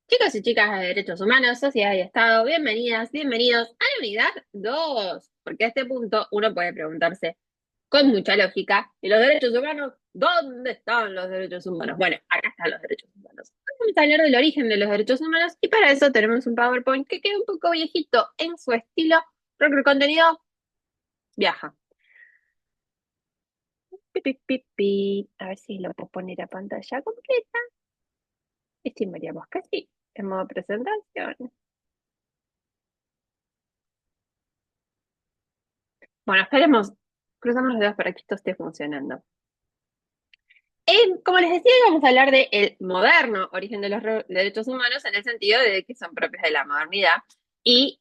Chicos y chicas de Derechos Humanos, Sociedad y Estado, bienvenidas, bienvenidos a la unidad 2, porque a este punto uno puede preguntarse con mucha lógica, ¿y los derechos humanos? ¿Dónde están los derechos humanos? Bueno, acá están los derechos humanos. Vamos a hablar del origen de los derechos humanos y para eso tenemos un PowerPoint que queda un poco viejito en su estilo, pero que el contenido viaja. Pi, pi, pi, pi. A ver si lo puedo poner a pantalla completa. Estimaríamos que sí, en modo presentación. Bueno, esperemos, cruzamos los dedos para que esto esté funcionando. Como les decía, vamos a hablar del moderno origen de los derechos humanos en el sentido de que son propios de la modernidad. Y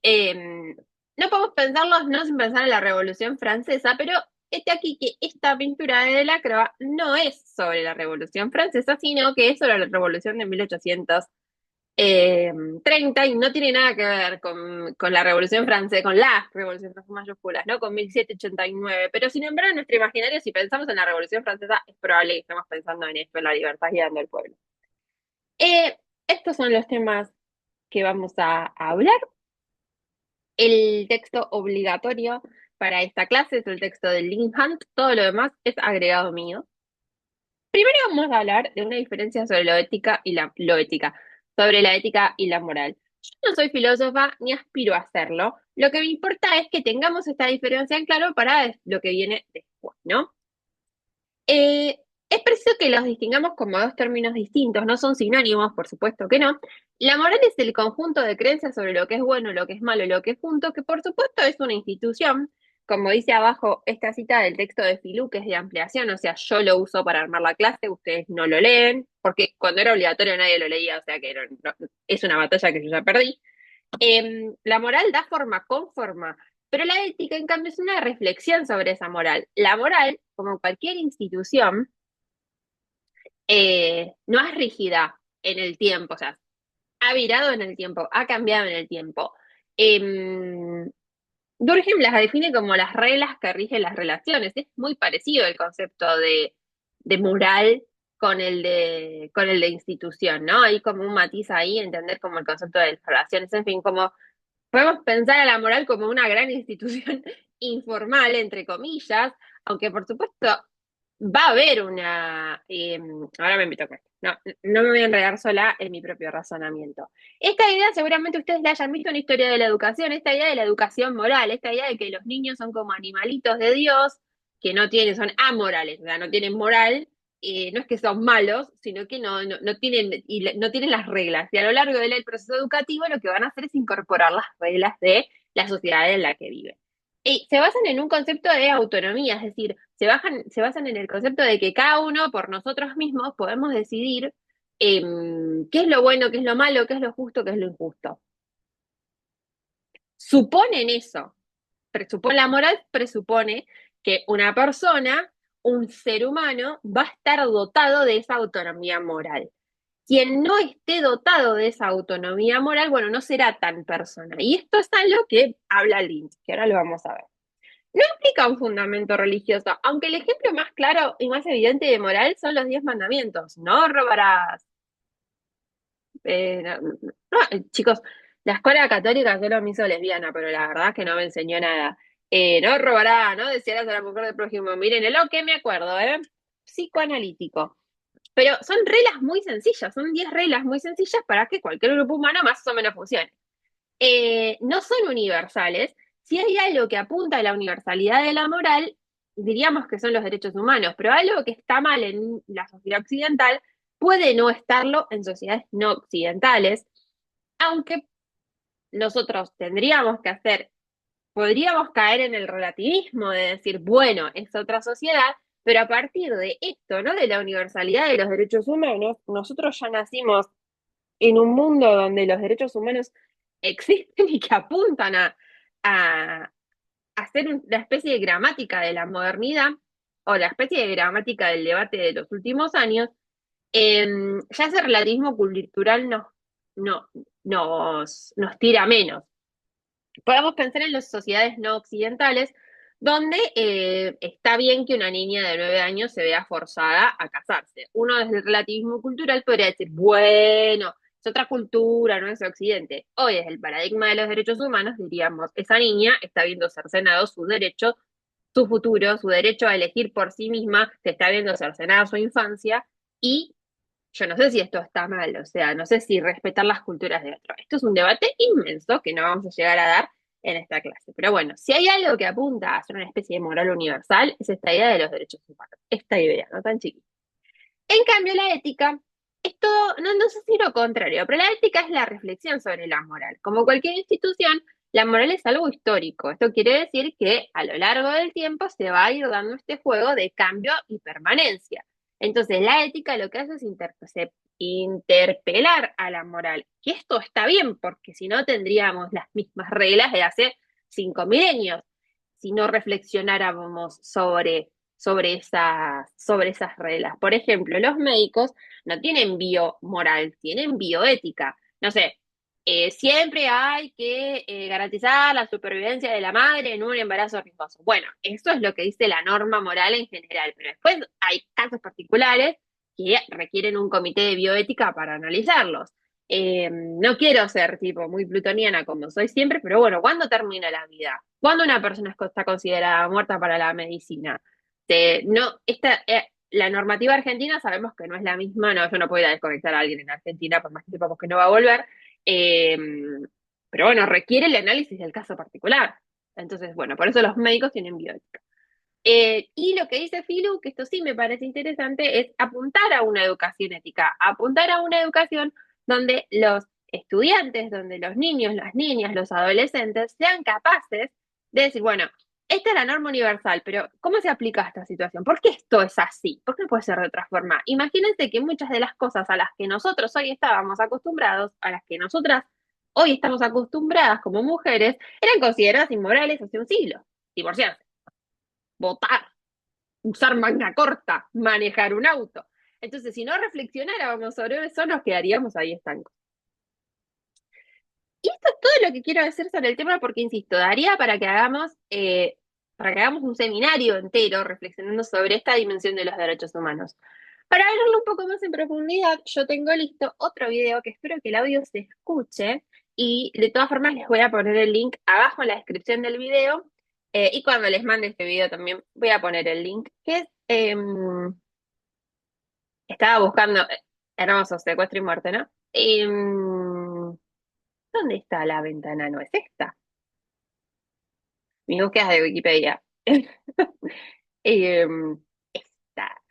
no podemos pensarlos no sin pensar en la Revolución Francesa, pero este aquí que esta pintura de Delacroix no es sobre la Revolución Francesa, sino que es sobre la Revolución de 1800 eh, 30 y no tiene nada que ver con la Revolución Francesa, con la Revolución Francesa mayúsculas, ¿no? Con 1789. Pero sin embargo, en nuestro imaginario, si pensamos en la Revolución Francesa, es probable que estemos pensando en esto, en la libertad guiando al pueblo. Estos son los temas que vamos a hablar. El texto obligatorio para esta clase es el texto de Lin Hunt, todo lo demás es agregado mío. Primero vamos a hablar de una diferencia sobre sobre la ética y la moral. Yo no soy filósofa ni aspiro a hacerlo. Lo que me importa es que tengamos esta diferencia en claro para lo que viene después, ¿no? Es preciso que los distingamos como dos términos distintos, no son sinónimos, por supuesto que no. La moral es el conjunto de creencias sobre lo que es bueno, lo que es malo, lo que es justo, que por supuesto es una institución, como dice abajo esta cita del texto de Filú, que es de ampliación, o sea, yo lo uso para armar la clase, ustedes no lo leen, porque cuando era obligatorio nadie lo leía, o sea que es una batalla que yo ya perdí. La moral da forma con forma, pero la ética, en cambio, es una reflexión sobre esa moral. La moral, como cualquier institución, no es rígida en el tiempo, o sea, ha virado en el tiempo, ha cambiado en el tiempo. Eh, Durkheim las define como las reglas que rigen las relaciones. Es muy parecido el concepto de moral con el de institución, ¿no? Hay como un matiz ahí, entender como el concepto de las relaciones, en fin, como podemos pensar a la moral como una gran institución informal, entre comillas, aunque por supuesto va a haber ahora me invito a esto. No, no me voy a enredar sola en mi propio razonamiento. Esta idea seguramente ustedes la hayan visto en Historia de la Educación, esta idea de la educación moral, esta idea de que los niños son como animalitos de Dios, que no tienen, son amorales, o sea, no tienen moral, no es que son malos, sino que no tienen, no tienen las reglas. Y a lo largo del proceso educativo lo que van a hacer es incorporar las reglas de la sociedad en la que viven. Y se basan en un concepto de autonomía, es decir, se basan en el concepto de que cada uno por nosotros mismos podemos decidir qué es lo bueno, qué es lo malo, qué es lo justo, qué es lo injusto. Suponen eso. La moral presupone que una persona, un ser humano, va a estar dotado de esa autonomía moral. Quien no esté dotado de esa autonomía moral, bueno, no será tan persona. Y esto es algo que habla Lynch, que ahora lo vamos a ver. No implica un fundamento religioso, aunque el ejemplo más claro y más evidente de moral son los 10 mandamientos. No robarás. Chicos, la escuela católica solo me hizo lesbiana, pero la verdad es que no me enseñó nada. No robará, no desearás a la mujer del prójimo. Miren, lo que me acuerdo, ¿eh? Psicoanalítico. Pero son reglas muy sencillas, son 10 reglas muy sencillas para que cualquier grupo humano más o menos funcione. No son universales. Si hay algo que apunta a la universalidad de la moral, diríamos que son los derechos humanos, pero algo que está mal en la sociedad occidental puede no estarlo en sociedades no occidentales, aunque nosotros tendríamos que hacer, podríamos caer en el relativismo de decir, bueno, es otra sociedad, pero a partir de esto, ¿no? De la universalidad de los derechos humanos, nosotros ya nacimos en un mundo donde los derechos humanos existen y que apuntan a hacer una especie de gramática de la modernidad o la especie de gramática del debate de los últimos años, ya ese relativismo cultural no, nos tira menos. Podemos pensar en las sociedades no occidentales, donde está bien que una niña de 9 años se vea forzada a casarse. Uno desde el relativismo cultural podría decir, bueno, es otra cultura, no es Occidente. Hoy, desde el paradigma de los derechos humanos, diríamos, esa niña está viendo cercenado su derecho, su futuro, su derecho a elegir por sí misma, se está viendo cercenada su infancia, y yo no sé si esto está mal, o sea, no sé si respetar las culturas de otro. Esto es un debate inmenso que no vamos a llegar a dar en esta clase. Pero bueno, si hay algo que apunta a ser una especie de moral universal, es esta idea de los derechos humanos. Esta idea, no tan chiquita. En cambio, la ética es todo, no sé si lo contrario, pero la ética es la reflexión sobre la moral. Como cualquier institución, la moral es algo histórico. Esto quiere decir que a lo largo del tiempo se va a ir dando este juego de cambio y permanencia. Entonces, la ética lo que hace es interpelar a la moral, que esto está bien, porque si no tendríamos las mismas reglas de hace 5 milenios, si no reflexionáramos sobre esas reglas. Por ejemplo, los médicos no tienen biomoral, tienen bioética. No sé, siempre hay que garantizar la supervivencia de la madre en un embarazo riesgoso. Bueno, eso es lo que dice la norma moral en general, pero después hay casos particulares que requieren un comité de bioética para analizarlos. No quiero ser tipo muy plutoniana como soy siempre, pero bueno, ¿cuándo termina la vida? ¿Cuándo una persona está considerada muerta para la medicina? No, la normativa argentina sabemos que no es la misma, no, yo no puedo ir a desconectar a alguien en Argentina, por más que sepamos que no va a volver, eh, pero bueno, requiere el análisis del caso particular. Entonces, bueno, por eso los médicos tienen bioética. Y lo que dice Filu, que esto sí me parece interesante, es apuntar a una educación ética, apuntar a una educación donde los estudiantes, donde los niños, las niñas, los adolescentes sean capaces de decir, bueno, esta es la norma universal, pero ¿cómo se aplica a esta situación? ¿Por qué esto es así? ¿Por qué no puede ser de otra forma? Imagínense que muchas de las cosas a las que nosotros hoy estábamos acostumbrados, a las que nosotras hoy estamos acostumbradas como mujeres, eran consideradas inmorales hace un siglo. Divorciarse, votar, usar manga corta, manejar un auto. Entonces, si no reflexionáramos sobre eso, nos quedaríamos ahí estancos. Y esto es todo lo que quiero decir sobre el tema, porque insisto, daría para que hagamos un seminario entero reflexionando sobre esta dimensión de los derechos humanos. Para verlo un poco más en profundidad, yo tengo listo otro video que espero que el audio se escuche, y de todas formas les voy a poner el link abajo en la descripción del video, y cuando les mande este video también voy a poner el link, que es, estaba buscando, hermoso, secuestro y muerte, ¿no? ¿Dónde está la ventana? No es esta. Mis búsquedas de Wikipedia. Esta.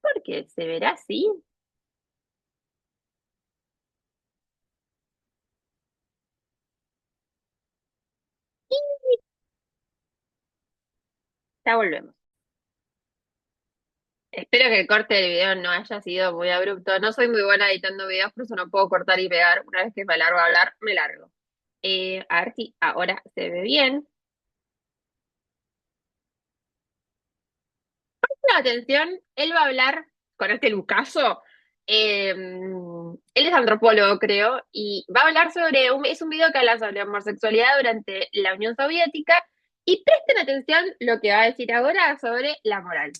¿Por qué se verá así? Ya volvemos. Espero que el corte del video no haya sido muy abrupto. No soy muy buena editando videos, por eso no puedo cortar y pegar. Una vez que me largo a hablar, me largo. A ver si ahora se ve bien. Atención, él va a hablar con este Lucaso. Él es antropólogo, creo, y va a hablar es un video que habla sobre homosexualidad durante la Unión Soviética. Y presten atención lo que va a decir ahora sobre la moral.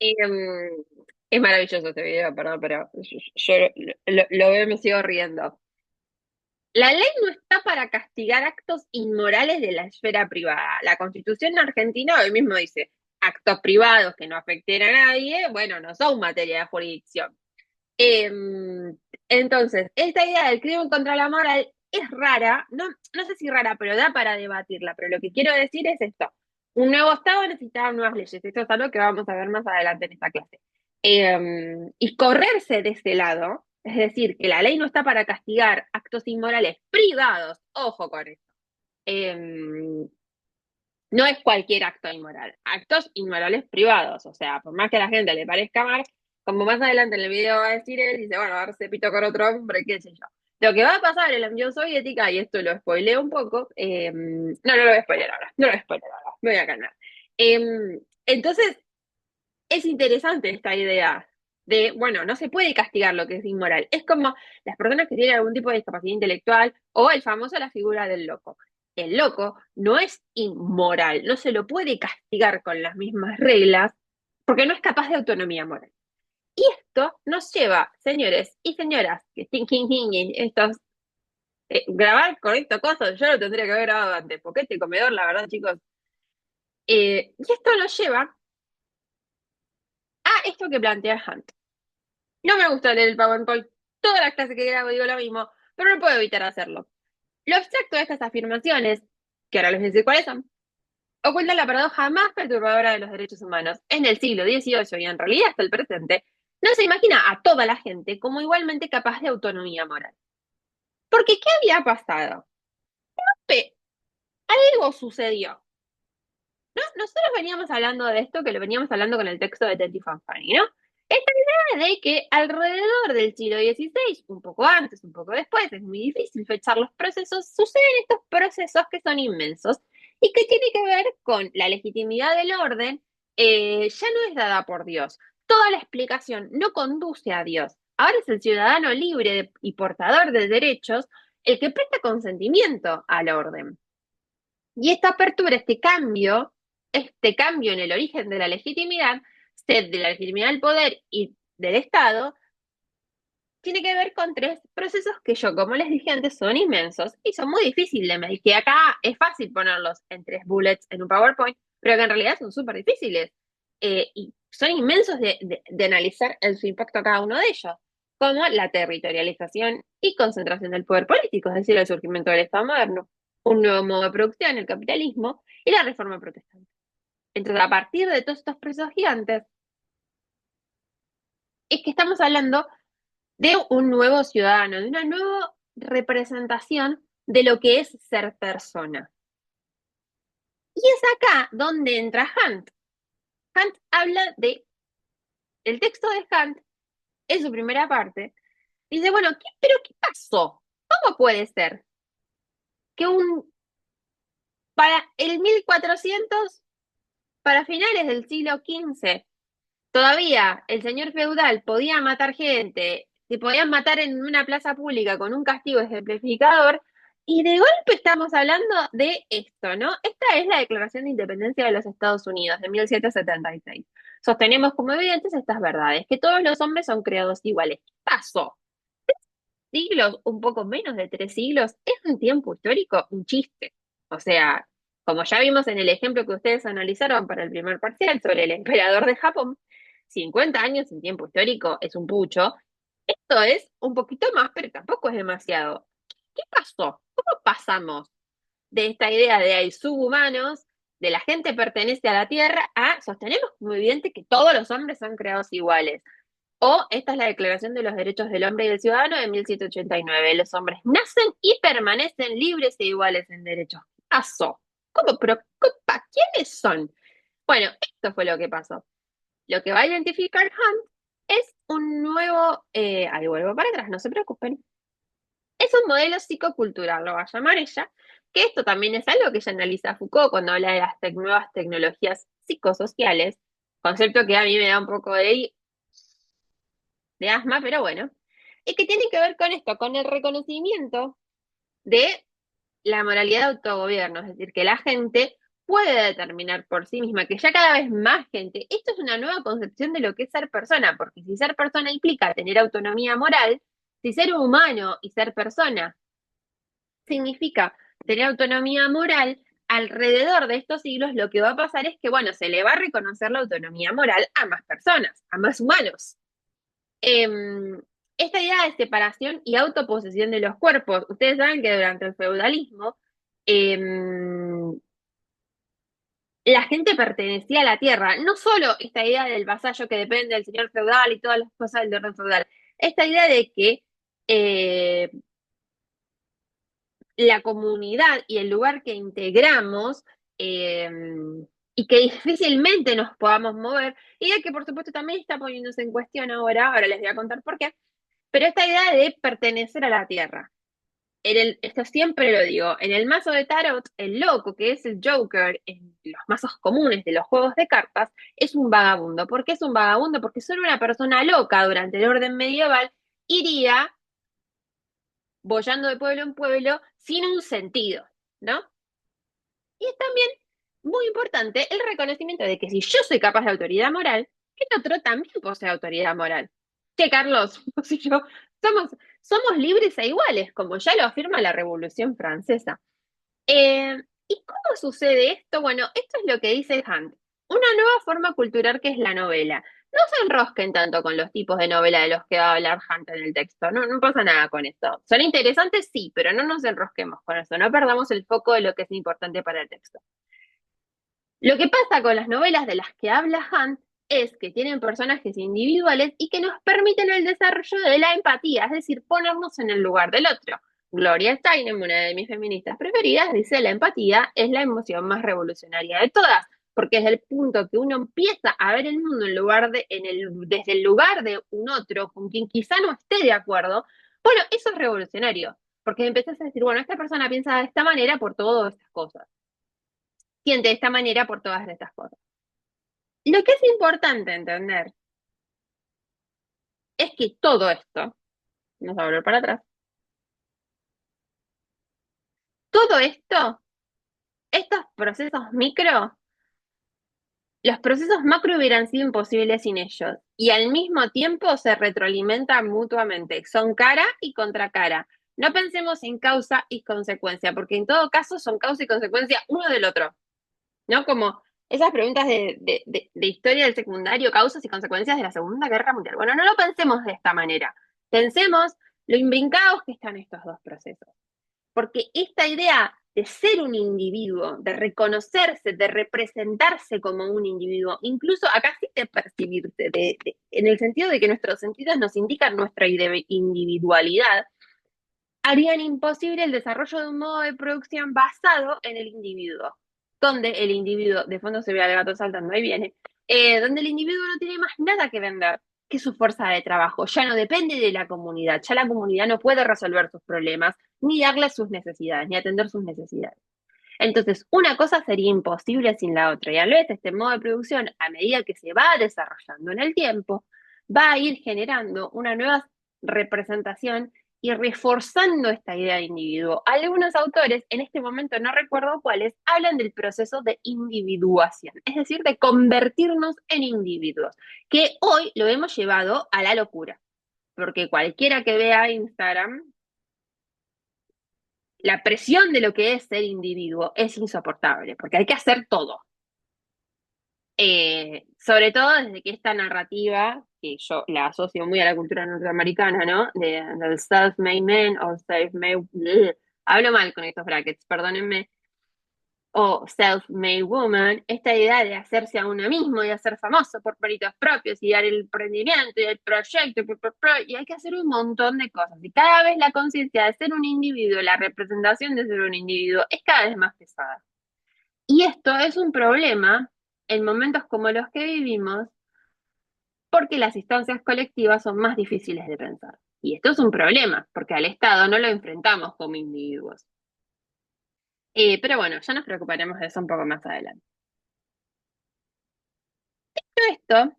Em, es maravilloso este video, perdón, pero yo lo veo y me sigo riendo. La ley no está para castigar actos inmorales de la esfera privada. La Constitución argentina hoy mismo dice, actos privados que no afecten a nadie, bueno, no son materia de jurisdicción. Entonces, esta idea del crimen contra la moral es rara, no sé si rara, pero da para debatirla. Pero lo que quiero decir es esto. Un nuevo Estado necesitaba nuevas leyes. Esto es algo que vamos a ver más adelante en esta clase. Y correrse de ese lado, es decir, que la ley no está para castigar actos inmorales privados, ojo con eso. Em, no es cualquier acto inmoral, actos inmorales privados, o sea, por más que a la gente le parezca mal, como más adelante en el video va a decir él, dice, bueno, a ver, se pito con otro hombre, qué sé yo. Lo que va a pasar en la Unión Soviética, y esto lo spoileo un poco, no lo voy a spoiler ahora, no lo voy a spoiler ahora, me voy a calmar. Entonces, es interesante esta idea de, bueno, no se puede castigar lo que es inmoral. Es como las personas que tienen algún tipo de discapacidad intelectual o el famoso la figura del loco. El loco no es inmoral, no se lo puede castigar con las mismas reglas porque no es capaz de autonomía moral. Y esto nos lleva, señores y señoras, que estos, grabar con esto cosas, yo lo tendría que haber grabado antes, porque este comedor, la verdad, chicos, y esto nos lleva a esto que plantea Hunt. No me gusta leer el PowerPoint. Todas las clases que grabo digo lo mismo, pero no puedo evitar hacerlo. Lo abstracto de estas afirmaciones, que ahora les voy a decir cuáles son, oculta la paradoja más perturbadora de los derechos humanos. En el siglo XVIII y en realidad hasta el presente, no se imagina a toda la gente como igualmente capaz de autonomía moral. Porque, ¿qué había pasado? Algo sucedió. ¿No? Nosotros veníamos hablando de esto, que lo veníamos hablando con el texto de Teddy Fanfani, ¿no? Esta idea de que alrededor del siglo XVI, un poco antes, un poco después, es muy difícil fechar los procesos, suceden estos procesos que son inmensos y que tiene que ver con la legitimidad del orden, ya no es dada por Dios. Toda la explicación no conduce a Dios. Ahora es el ciudadano libre y portador de derechos el que presta consentimiento al orden. Y esta apertura, este cambio en el origen de la legitimidad, de la legitimidad del poder y del Estado, tiene que ver con tres procesos que yo, como les dije antes, son inmensos y son muy difíciles de medir. Que acá es fácil ponerlos en tres bullets en un PowerPoint, pero que en realidad son súper difíciles. Y son inmensos de analizar en su impacto a cada uno de ellos, como la territorialización y concentración del poder político, es decir, el surgimiento del Estado moderno, un nuevo modo de producción, el capitalismo, y la reforma protestante. Entonces, a partir de todos estos procesos gigantes, es que estamos hablando de un nuevo ciudadano, de una nueva representación de lo que es ser persona. Y es acá donde entra Hunt. Hunt habla de, el texto de Hunt, en su primera parte, dice, bueno, ¿pero qué pasó? ¿Cómo puede ser que para el 1400, para finales del siglo XV, todavía el señor feudal podía matar gente, se podían matar en una plaza pública con un castigo ejemplificador, y de golpe estamos hablando de esto, ¿no? Esta es la Declaración de Independencia de los Estados Unidos de 1776. Sostenemos como evidentes estas verdades, que todos los hombres son creados iguales. ¿Qué pasó? Siglos, un poco menos de 3 siglos, es un tiempo histórico, un chiste. O sea, como ya vimos en el ejemplo que ustedes analizaron para el primer parcial sobre el emperador de Japón, 50 años en tiempo histórico es un pucho. Esto es un poquito más, pero tampoco es demasiado. ¿Qué pasó? ¿Cómo pasamos de esta idea de hay subhumanos, de la gente pertenece a la Tierra, a sostenemos como evidente que todos los hombres son creados iguales? O esta es la Declaración de los Derechos del Hombre y del Ciudadano de 1789. Los hombres nacen y permanecen libres e iguales en derechos. ¿Qué pasó? ¿Cómo? ¿Pero quiénes son? Bueno, esto fue lo que pasó. Lo que va a identificar Hunt es un nuevo, ahí vuelvo para atrás, no se preocupen, es un modelo psicocultural, lo va a llamar ella, que esto también es algo que ella analiza Foucault cuando habla de las nuevas tecnologías psicosociales, concepto que a mí me da un poco de asma, pero bueno, y que tiene que ver con esto, con el reconocimiento de la moralidad de autogobierno, es decir, que la gente puede determinar por sí misma, que ya cada vez más gente, esto es una nueva concepción de lo que es ser persona, porque si ser persona implica tener autonomía moral, si ser humano y ser persona significa tener autonomía moral, alrededor de estos siglos lo que va a pasar es que, bueno, se le va a reconocer la autonomía moral a más personas, a más humanos. Esta idea de separación y autoposesión de los cuerpos, ustedes saben que durante el feudalismo, em, la gente pertenecía a la tierra. No solo esta idea del vasallo que depende del señor feudal y todas las cosas del orden feudal, esta idea de que eh, la comunidad y el lugar que integramos eh, y que difícilmente nos podamos mover, idea que por supuesto también está poniéndose en cuestión ahora les voy a contar por qué, pero esta idea de pertenecer a la tierra. Esto siempre lo digo, en el mazo de tarot, el loco, que es el Joker, en los mazos comunes de los juegos de cartas, es un vagabundo. ¿Por qué es un vagabundo? Porque solo una persona loca durante el orden medieval iría boyando de pueblo en pueblo sin un sentido, ¿no? Y es también muy importante el reconocimiento de que si yo soy capaz de autoridad moral, el otro también posee autoridad moral. Que Carlos, vos y yo somos libres e iguales, como ya lo afirma la Revolución Francesa. ¿Y cómo sucede esto? Bueno, esto es lo que dice Hunt. Una nueva forma cultural que es la novela. No se enrosquen tanto con los tipos de novela de los que va a hablar Hunt en el texto. No, no pasa nada con esto. Son interesantes, sí, pero no nos enrosquemos con eso. No perdamos el foco de lo que es importante para el texto. Lo que pasa con las novelas de las que habla Hunt es que tienen personajes individuales y que nos permiten el desarrollo de la empatía, es decir, ponernos en el lugar del otro. Gloria Steinem, una de mis feministas preferidas, dice la empatía es la emoción más revolucionaria de todas, porque es el punto que uno empieza a ver el mundo desde el lugar de un otro con quien quizá no esté de acuerdo. Bueno, eso es revolucionario, porque empezás a decir, bueno, esta persona piensa de esta manera por todas estas cosas, siente de esta manera por todas estas cosas. Lo que es importante entender es que todo esto, vamos a volver para atrás, todo esto, estos procesos micro, los procesos macro hubieran sido imposibles sin ellos y al mismo tiempo se retroalimentan mutuamente, son cara y contracara. No pensemos en causa y consecuencia, porque en todo caso son causa y consecuencia uno del otro, ¿no? Como esas preguntas de historia del secundario, causas y consecuencias de la Segunda Guerra Mundial. Bueno, no lo pensemos de esta manera. Pensemos lo imbrincados que están estos dos procesos. Porque esta idea de ser un individuo, de reconocerse, de representarse como un individuo, incluso acá sí de percibirse, en el sentido de que nuestros sentidos nos indican nuestra individualidad, harían imposible el desarrollo de un modo de producción basado en el individuo, donde el individuo, de fondo se ve al gato saltando, ahí viene, donde el individuo no tiene más nada que vender que su fuerza de trabajo, ya no depende de la comunidad, ya la comunidad no puede resolver sus problemas, ni darle sus necesidades, ni atender sus necesidades. Entonces, una cosa sería imposible sin la otra, y a la vez este modo de producción, a medida que se va desarrollando en el tiempo, va a ir generando una nueva representación y reforzando esta idea de individuo. Algunos autores, en este momento no recuerdo cuáles, hablan del proceso de individuación, es decir, de convertirnos en individuos, que hoy lo hemos llevado a la locura, porque cualquiera que vea Instagram, la presión de lo que es ser individuo es insoportable, porque hay que hacer todo. Sobre todo desde que esta narrativa, que yo la asocio muy a la cultura norteamericana, ¿no? Del self-made man o self-made... Hablo mal con estos brackets, perdónenme. O self-made woman, esta idea de hacerse a uno mismo y hacer famoso por méritos propios y dar el emprendimiento y el proyecto, y hay que hacer un montón de cosas. Y cada vez la conciencia de ser un individuo, la representación de ser un individuo, es cada vez más pesada. Y esto es un problema en momentos como los que vivimos, porque las instancias colectivas son más difíciles de pensar. Y esto es un problema, porque al Estado no lo enfrentamos como individuos. Pero bueno, ya nos preocuparemos de eso un poco más adelante. Dicho esto,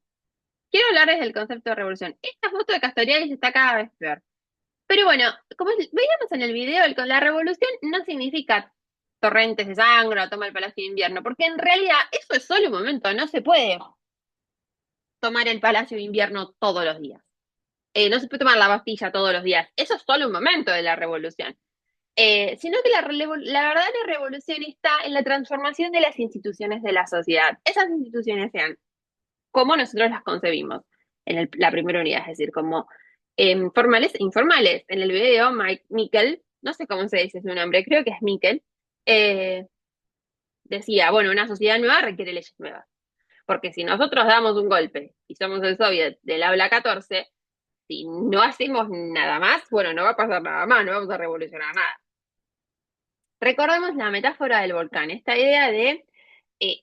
quiero hablarles del concepto de revolución. Esta foto de Castoriadis está cada vez peor. Pero bueno, como veíamos en el video, la revolución no significa torrentes de sangre, o toma el Palacio de Invierno, porque en realidad eso es solo un momento, no se puede tomar el Palacio de Invierno todos los días. No se puede tomar la Bastilla todos los días. Eso es solo un momento de la revolución. Sino que la verdadera revolución está en la transformación de las instituciones de la sociedad. Esas instituciones sean como nosotros las concebimos en la primera unidad, es decir, como formales e informales. En el video, Mike Mikkel, no sé cómo se dice su nombre, creo que es Mikkel, eh, decía, bueno, una sociedad nueva requiere leyes nuevas. Porque si nosotros damos un golpe y somos el soviet del habla 14, si no hacemos nada más, bueno, no va a pasar nada más, no vamos a revolucionar nada. Recordemos la metáfora del volcán, esta idea de eh,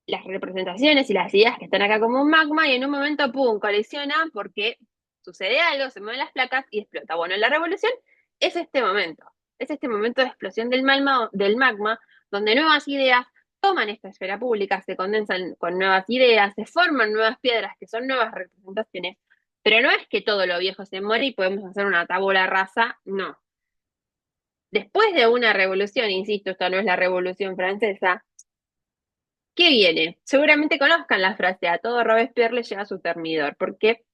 las representaciones y las ideas que están acá como un magma y en un momento, ¡pum!, colisiona porque sucede algo, se mueven las placas y explota. Bueno, la revolución es este momento de explosión del magma donde nuevas ideas toman esta esfera pública, se condensan con nuevas ideas, se forman nuevas piedras que son nuevas representaciones, pero no es que todo lo viejo se muere y podemos hacer una tabula rasa, no. Después de una revolución, insisto, esta no es la Revolución Francesa, ¿qué viene? Seguramente conozcan la frase, a todo Robespierre le llega su termidor, porque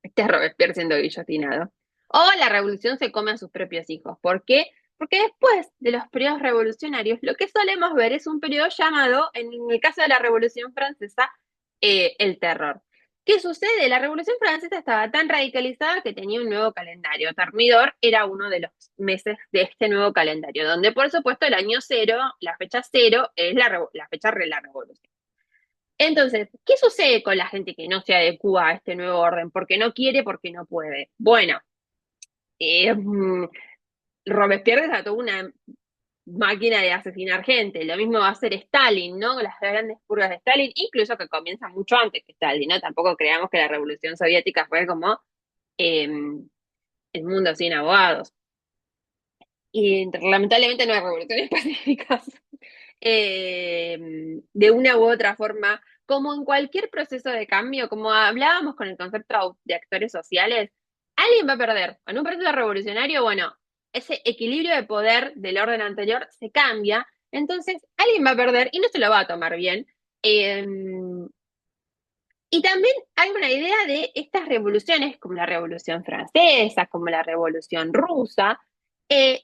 este es Robespierre siendo guillotinado. O la revolución se come a sus propios hijos. ¿Por qué? Porque después de los periodos revolucionarios, lo que solemos ver es un periodo llamado, en el caso de la Revolución Francesa, el terror. ¿Qué sucede? La Revolución Francesa estaba tan radicalizada que tenía un nuevo calendario. Termidor era uno de los meses de este nuevo calendario, donde por supuesto el año cero, la fecha cero, es la fecha de la revolución. Entonces, ¿qué sucede con la gente que no se adecua a este nuevo orden? Porque no quiere, porque no puede. Bueno, Robespierre desató una máquina de asesinar gente. Lo mismo va a hacer Stalin, ¿no? Las grandes purgas de Stalin, incluso que comienzan mucho antes que Stalin, ¿no? Tampoco creamos que la revolución soviética fue como eh, el mundo sin abogados. Y lamentablemente no hay revoluciones pacíficas. De una u otra forma, como en cualquier proceso de cambio, como hablábamos con el concepto de actores sociales, alguien va a perder. En un proceso revolucionario, bueno, ese equilibrio de poder del orden anterior se cambia, entonces alguien va a perder y no se lo va a tomar bien. Eh, y también hay una idea de estas revoluciones, como la Revolución Francesa, como la Revolución Rusa, eh,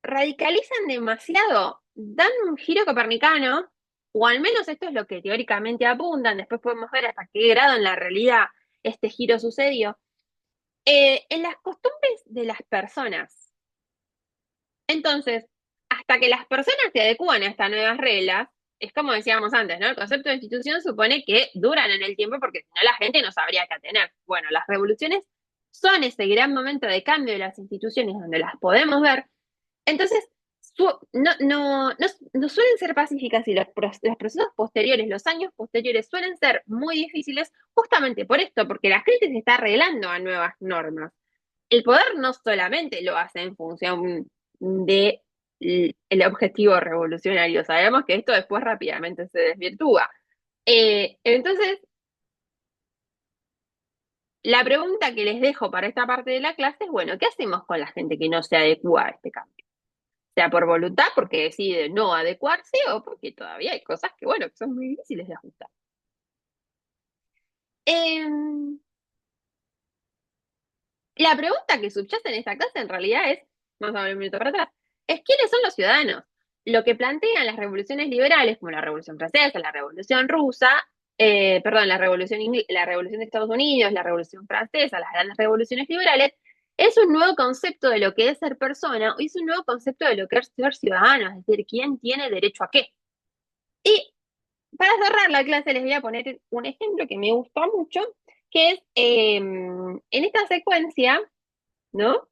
radicalizan demasiado, dan un giro copernicano, o al menos esto es lo que teóricamente apuntan, después podemos ver hasta qué grado en la realidad este giro sucedió, en las costumbres de las personas. Entonces, hasta que las personas se adecúan a estas nuevas reglas, es como decíamos antes, ¿no? El concepto de institución supone que duran en el tiempo porque si no la gente no sabría qué tener. Bueno, las revoluciones son ese gran momento de cambio de las instituciones donde las podemos ver. Entonces, no suelen ser pacíficas y los procesos posteriores, los años posteriores suelen ser muy difíciles justamente por esto, porque la gente se está arreglando a nuevas normas. El poder no solamente lo hace en función de el objetivo revolucionario, sabemos que esto después rápidamente se desvirtúa. Entonces, la pregunta que les dejo para esta parte de la clase es, bueno, ¿qué hacemos con la gente que no se adecua a este cambio? Sea por voluntad, porque decide no adecuarse, o porque todavía hay cosas que, bueno, que son muy difíciles de ajustar. Em, la pregunta que subyace en esta clase en realidad es, vamos a ver un minuto para atrás, es quiénes son los ciudadanos. Lo que plantean las revoluciones liberales, como la Revolución Francesa, la Revolución Rusa, perdón, la Revolución de Estados Unidos, la Revolución Francesa, las grandes revoluciones liberales, es un nuevo concepto de lo que es ser persona, y es un nuevo concepto de lo que es ser ciudadano, es decir, quién tiene derecho a qué. Y para cerrar la clase les voy a poner un ejemplo que me gustó mucho, que es en esta secuencia, ¿no?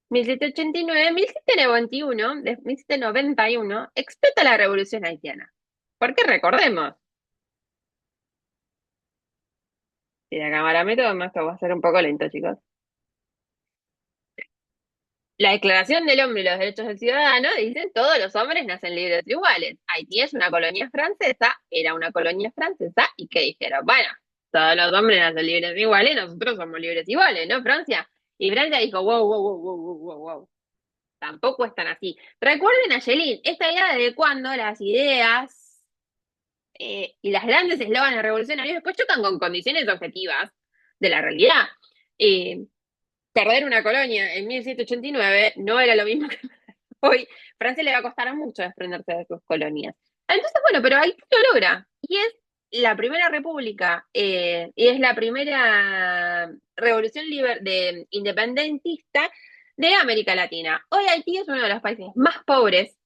1789, 1791, de 1791, explota la Revolución Haitiana. Porque recordemos, si la cámara me toma, esto va a ser un poco lento, chicos. La Declaración del Hombre y los Derechos del Ciudadano dicen todos los hombres nacen libres e iguales. Haití es una colonia francesa, era una colonia francesa, y que dijeron, bueno, todos los hombres nacen libres e iguales, nosotros somos libres e iguales, ¿no, Francia? Y Francia dijo, wow, wow, wow, wow, wow, wow, wow. tampoco es tan así. Recuerden a Yelin, esta idea de cuando las ideas y las grandes eslóganes revolucionarios después chocan con condiciones objetivas de la realidad. Eh, Perder una colonia en 1789 no era lo mismo que hoy. Francia le va a costar mucho desprenderse de sus colonias. Entonces, bueno, pero Haití lo logra. Y es la primera república, y es la primera revolución independentista de América Latina. Hoy Haití es uno de los países más pobres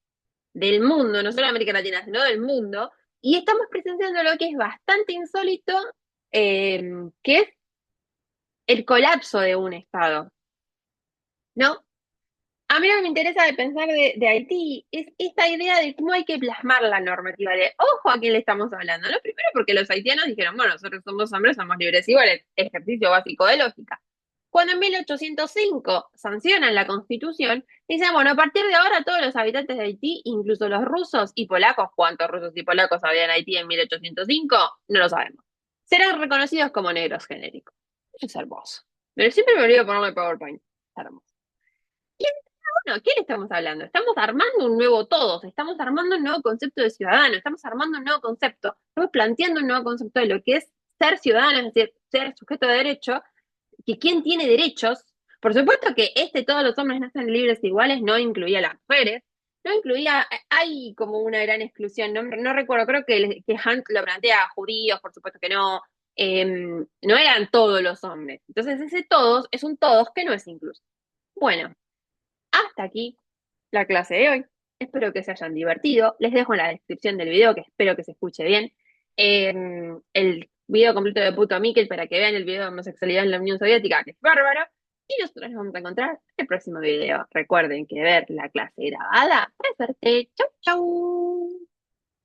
del mundo, no solo de América Latina, sino del mundo, y estamos presenciando lo que es bastante insólito, que es el colapso de un Estado, ¿no? A mí lo que me interesa de pensar de Haití es esta idea de cómo hay que plasmar la normativa de, ojo a quién le estamos hablando, ¿no? Primero porque los haitianos dijeron, bueno, nosotros somos hombres, somos libres iguales, ejercicio básico de lógica. Cuando en 1805 sancionan la Constitución, dicen, bueno, a partir de ahora todos los habitantes de Haití, incluso los rusos y polacos, ¿cuántos rusos y polacos había en Haití en 1805? No lo sabemos. Serán reconocidos como negros genéricos. Eso es hermoso. Pero siempre me olvido ponerme PowerPoint. Es hermoso. Bueno, ¿qué le estamos hablando? Estamos armando un nuevo todos, estamos armando un nuevo concepto de ciudadano, estamos armando un nuevo concepto, estamos planteando un nuevo concepto de lo que es ser ciudadano, es decir, ser sujeto de derecho, que quién tiene derechos. Por supuesto que todos los hombres nacen libres e iguales, no incluía a las mujeres, no incluía, hay como una gran exclusión, no recuerdo, creo que Hunt lo plantea a judíos, por supuesto que no, no eran todos los hombres. Entonces ese todos es un todos que no es incluso. Bueno, hasta aquí la clase de hoy. Espero que se hayan divertido. Les dejo en la descripción del video, que espero que se escuche bien, el video completo de Puto Miquel para que vean el video de homosexualidad en la Unión Soviética, que es bárbaro. Y nosotros nos vamos a encontrar en el próximo video. Recuerden que ver la clase grabada es verte. Chau, chau.